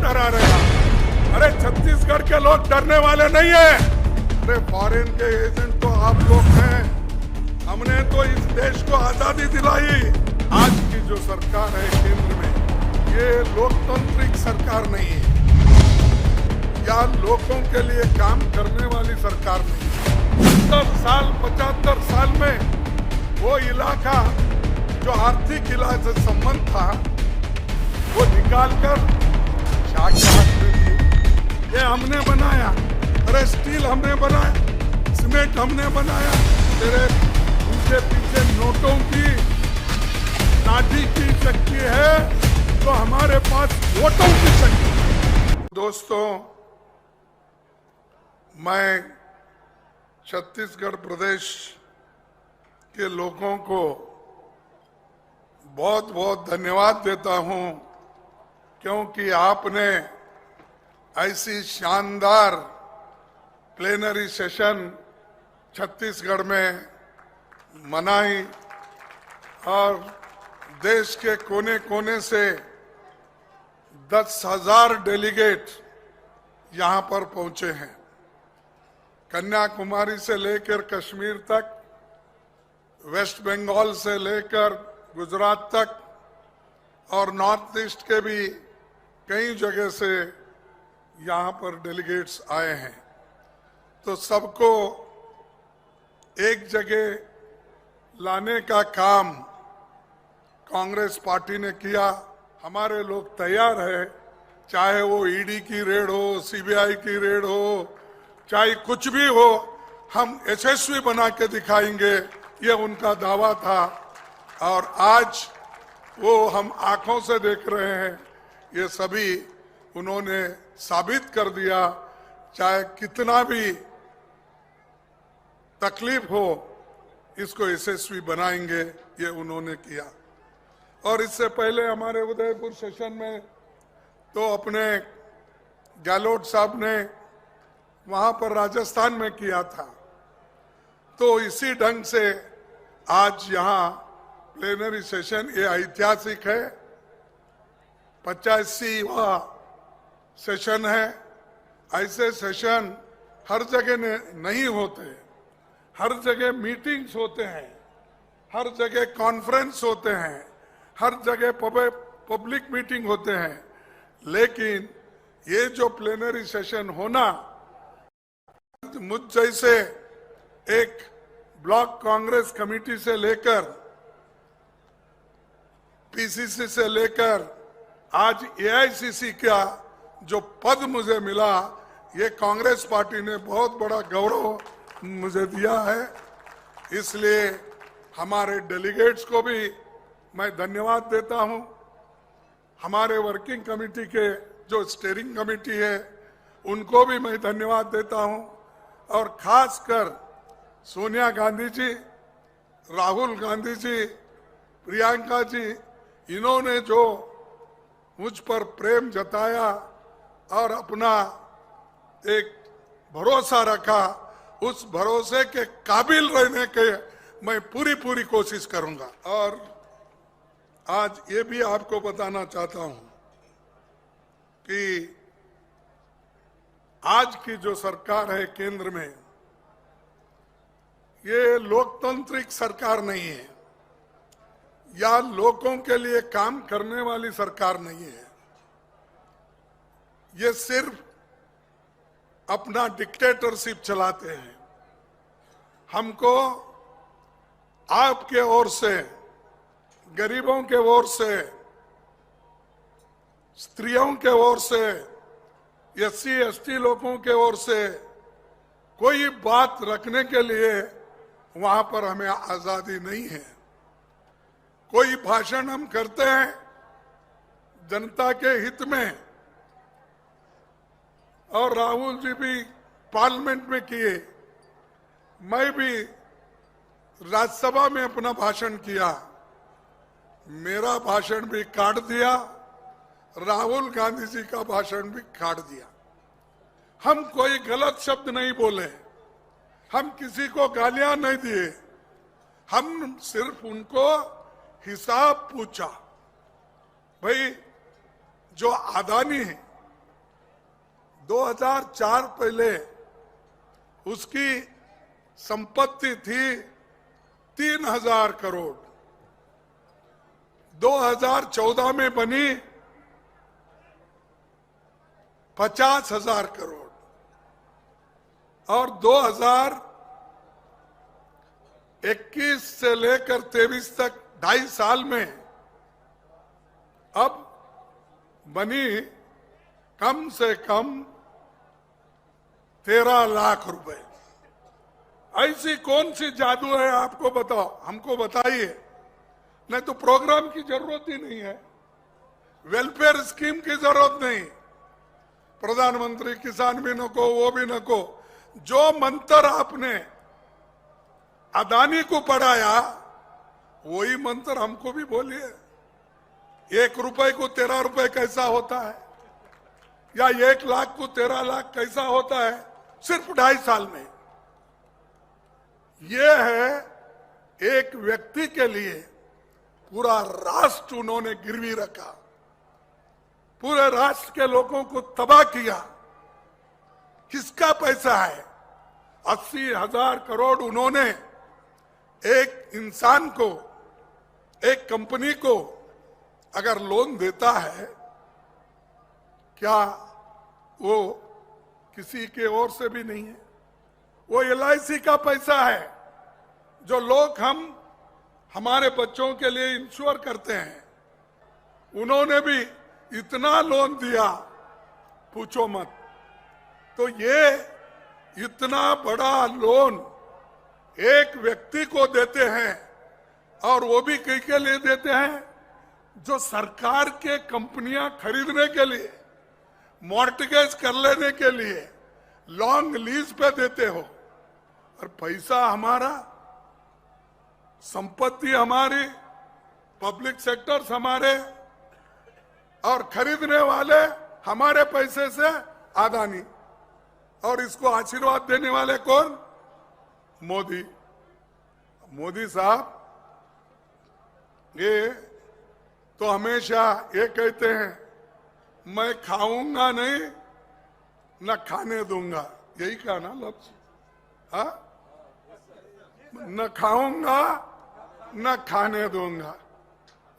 डरा रहे हैं? अरे छत्तीसगढ़ के लोग डरने वाले नहीं है। अरे फॉरेन के एजेंट तो आप लोग हैं। हमने तो इस देश को आजादी दिलाई। आज की जो सरकार है केंद्र में, ये लोकतांत्रिक सरकार नहीं है या लोगों के लिए काम करने वाली सरकार नहीं है। 75 साल में वो इलाका जो आर्थिक इलाके से संबंध था वो निकालकर शाखा ये हमने बनाया। अरे स्टील हमने बनाया, सीमेंट हमने बनाया। तेरे उनके पीछे नोटों की लाठी की शक्ति है तो हमारे पास वोटों की शक्ति। दोस्तों, मैं छत्तीसगढ़ प्रदेश के लोगों को बहुत बहुत धन्यवाद देता हूं, क्योंकि आपने ऐसी शानदार प्लेनरी सेशन छत्तीसगढ़ में मनाई और देश के कोने कोने से 10,000 डेलीगेट यहां पर पहुंचे हैं। कन्याकुमारी से लेकर कश्मीर तक, वेस्ट बंगाल से लेकर गुजरात तक और नॉर्थ ईस्ट के भी कई जगह से यहाँ पर डेलीगेट्स आए हैं। तो सबको एक जगह लाने का काम कांग्रेस पार्टी ने किया। हमारे लोग तैयार है, चाहे वो ईडी की रेड हो, सीबीआई की रेड हो, चाहे कुछ भी हो, हम यशस्वी बना के दिखाएंगे, ये उनका दावा था। और आज वो हम आंखों से देख रहे हैं, ये सभी उन्होंने साबित कर दिया। चाहे कितना भी तकलीफ हो, इसको यशस्वी बनाएंगे, ये उन्होंने किया। और इससे पहले हमारे उदयपुर सेशन में तो अपने गहलोत साहब ने वहां पर राजस्थान में किया था। तो इसी ढंग से आज यहाँ प्लेनरी सेशन ये ऐतिहासिक है। 85वां सेशन है। ऐसे सेशन हर जगह नहीं होते। हर जगह मीटिंग्स होते हैं, हर जगह कॉन्फ्रेंस होते हैं, हर जगह पब्लिक मीटिंग होते हैं। लेकिन ये जो प्लेनरी सेशन होना, मुझ जैसे एक ब्लॉक कांग्रेस कमेटी से लेकर पीसीसी से लेकर आज एआईसीसी का जो पद मुझे मिला, ये कांग्रेस पार्टी ने बहुत बड़ा गौरव मुझे दिया है। इसलिए हमारे डेलीगेट्स को भी मैं धन्यवाद देता हूं। हमारे वर्किंग कमेटी के जो स्टीयरिंग कमेटी है, उनको भी मैं धन्यवाद देता हूं। और खासकर सोनिया गांधी जी, राहुल गांधी जी, प्रियंका जी, इन्होंने जो मुझ पर प्रेम जताया और अपना एक भरोसा रखा, उस भरोसे के काबिल रहने के मैं पूरी कोशिश करूंगा। और आज ये भी आपको बताना चाहता हूं कि आज की जो सरकार है केंद्र में, ये लोकतांत्रिक सरकार नहीं है या लोगों के लिए काम करने वाली सरकार नहीं है। ये सिर्फ अपना डिक्टेटरशिप चलाते हैं। हमको आपके ओर से, गरीबों के ओर से, स्त्रियों के ओर से, एससी एसटी लोगों के ओर से कोई बात रखने के लिए वहां पर हमें आजादी नहीं है। कोई भाषण हम करते हैं जनता के हित में, और राहुल जी भी पार्लियामेंट में किए, मैं भी राज्यसभा में अपना भाषण किया, मेरा भाषण भी काट दिया, राहुल गांधी जी का भाषण भी काट दिया। हम कोई गलत शब्द नहीं बोले, हम किसी को गालियां नहीं दिए, हम सिर्फ उनको हिसाब पूछा। भाई, जो अदानी 2004 पहले उसकी संपत्ति थी 3000 करोड़, 2014 में बनी 50,000 करोड़ और 2021 से लेकर 23 तक 2.5 साल में अब बनी कम से कम 13 लाख रुपए। ऐसी कौन सी जादू है आपको बताओ, हमको बताइए। नहीं तो प्रोग्राम की जरूरत ही नहीं है, वेलफेयर स्कीम की जरूरत नहीं, प्रधानमंत्री किसान भी न को, वो भी न को। जो मंत्र आपने अदानी को पढ़ाया वही मंत्र हमको भी बोलिए। 1 रुपए को 13 रुपए कैसा होता है, या 1 लाख को 13 लाख कैसा होता है, सिर्फ 2.5 साल में। ये है एक व्यक्ति के लिए पूरा राष्ट्र उन्होंने गिरवी रखा, पूरे राष्ट्र के लोगों को तबाह किया। किसका पैसा है? 80,000 करोड़ उन्होंने एक इंसान को, एक कंपनी को अगर लोन देता है, क्या वो किसी के ओर से भी नहीं है? वो LIC का पैसा है जो लोग हमारे बच्चों के लिए इंश्योर करते हैं। उन्होंने भी इतना लोन दिया, पूछो मत। तो ये इतना बड़ा लोन एक व्यक्ति को देते हैं, और वो भी कई के लिए देते हैं जो सरकार के कंपनियां खरीदने के लिए, मॉर्टगेज कर लेने के लिए लॉन्ग लीज पे देते हो। और पैसा हमारा, संपत्ति हमारी, पब्लिक सेक्टर्स हमारे, और खरीदने वाले हमारे पैसे से अदानी, और इसको आशीर्वाद देने वाले कौन? मोदी। मोदी साहब ये तो हमेशा ये कहते हैं, मैं खाऊंगा नहीं न खाने दूंगा, यही कहा ना लफ्ज, हाँ? न खाऊंगा न खाने दूंगा।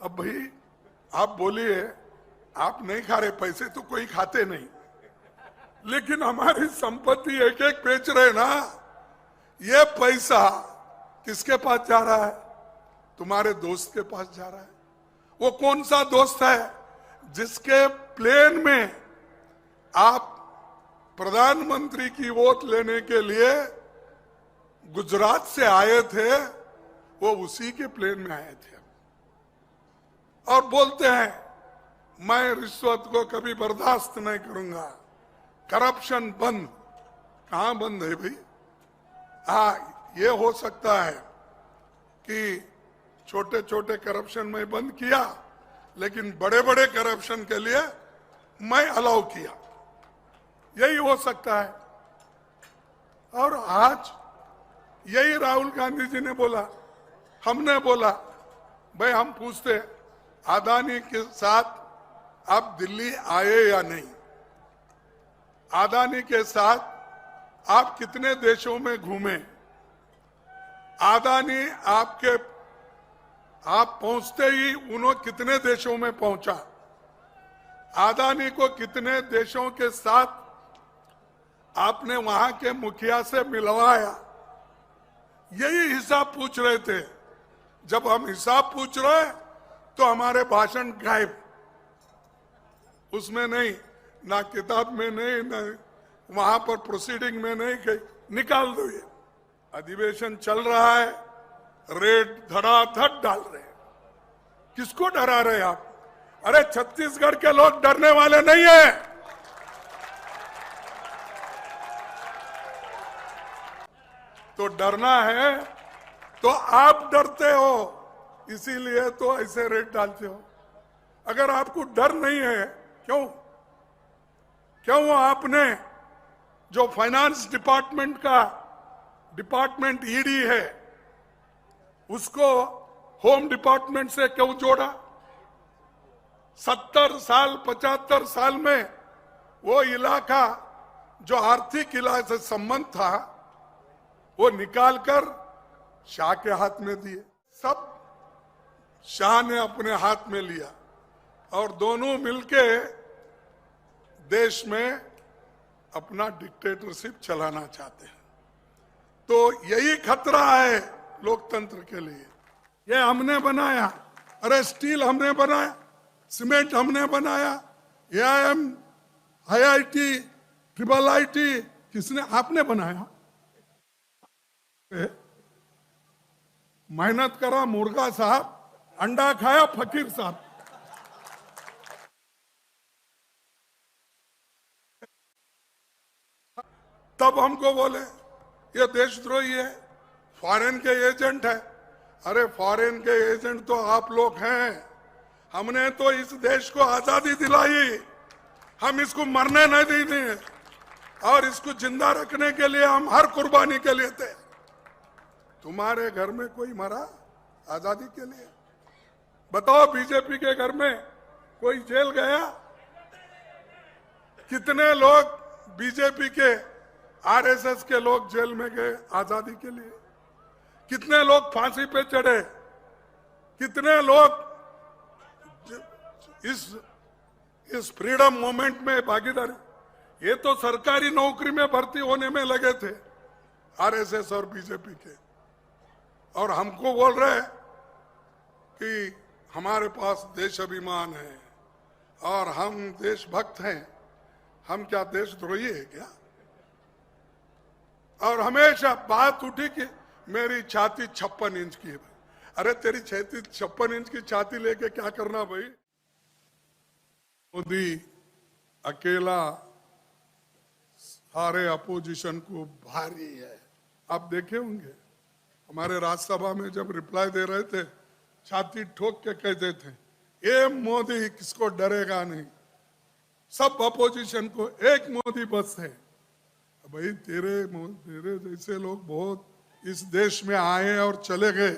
अब भाई आप बोलिए, आप नहीं खा रहे, पैसे तो कोई खाते नहीं, लेकिन हमारी संपत्ति एक एक बेच रहे ना। ये पैसा किसके पास जा रहा है? तुम्हारे दोस्त के पास जा रहा है। वो कौन सा दोस्त है जिसके प्लेन में आप प्रधानमंत्री की वोट लेने के लिए गुजरात से आए थे? वो उसी के प्लेन में आए थे और बोलते हैं मैं रिश्वत को कभी बर्दाश्त नहीं करूंगा, करप्शन बंद। कहां बंद है भाई? ये हो सकता है कि छोटे छोटे करप्शन में बंद किया, लेकिन बड़े बड़े करप्शन के लिए मैं अलाउ किया, यही हो सकता है। और आज यही राहुल गांधी जी ने बोला, हमने बोला, भाई हम पूछते अदानी के साथ आप दिल्ली आए या नहीं, अदानी के साथ आप कितने देशों में घूमे, अदानी आप पहुंचते ही उन्होंने कितने देशों में पहुंचा, अदानी को कितने देशों के साथ आपने वहां के मुखिया से मिलवाया, यही हिसाब पूछ रहे थे। जब हम हिसाब पूछ रहे तो हमारे भाषण गायब, उसमें नहीं, ना किताब में नहीं, ना वहां पर प्रोसीडिंग में नहीं, कहीं निकाल दो। ये अधिवेशन चल रहा है, रेट धड़ाधड़ डाल रहे हैं। किसको डरा रहे आप? अरे छत्तीसगढ़ के लोग डरने वाले नहीं है। तो डरना है तो आप डरते हो, इसीलिए तो ऐसे रेट डालते हो। अगर आपको डर नहीं है, क्यों आपने जो फाइनेंस डिपार्टमेंट का डिपार्टमेंट ईडी है उसको होम डिपार्टमेंट से क्यों जोड़ा? 70 साल 75 साल में वो इलाका जो आर्थिक इलाज से संबंध था वो निकालकर शाह के हाथ में दिए। सब शाह ने अपने हाथ में लिया और दोनों मिलके देश में अपना डिक्टेटरशिप चलाना चाहते हैं। तो यही खतरा है लोकतंत्र के लिए। ये हमने बनाया, अरे स्टील हमने बनाया, सीमेंट हमने बनाया, AIM, IIT, IIIT किसने? आपने बनाया। मेहनत करा मुर्गा साहब, अंडा खाया फकीर साहब। तब हमको बोले ये देशद्रोही है, फॉरेन के एजेंट है। अरे फॉरेन के एजेंट तो आप लोग हैं। हमने तो इस देश को आजादी दिलाई, हम इसको मरने नहीं देंगे और इसको जिंदा रखने के लिए हम हर कुर्बानी के लिए थे। तुम्हारे घर में कोई मरा आजादी के लिए? बताओ, बीजेपी के घर में कोई जेल गया? कितने लोग बीजेपी के RSS के लोग जेल में गए आजादी के लिए? कितने लोग फांसी पे चढ़े? कितने लोग इस फ्रीडम मूवमेंट में भागीदारी? ये तो सरकारी नौकरी में भर्ती होने में लगे थे RSS और बीजेपी के, और हमको बोल रहे कि हमारे पास देश अभिमान है और हम देशभक्त हैं। हम क्या देशद्रोही है क्या? और हमेशा बात उठी कि मेरी छाती 56 इंच की है। अरे तेरी छाती 56 इंच की छाती लेके क्या करना भाई? मोदी अकेला सारे अपोजिशन को भारी है। आप देखे होंगे हमारे राज्यसभा में जब रिप्लाई दे रहे थे, छाती ठोक के कहते थे ये मोदी किसको डरेगा नहीं, सब अपोजिशन को एक मोदी बस है। भाई तेरे जैसे लोग बहुत इस देश में आए और चले गए।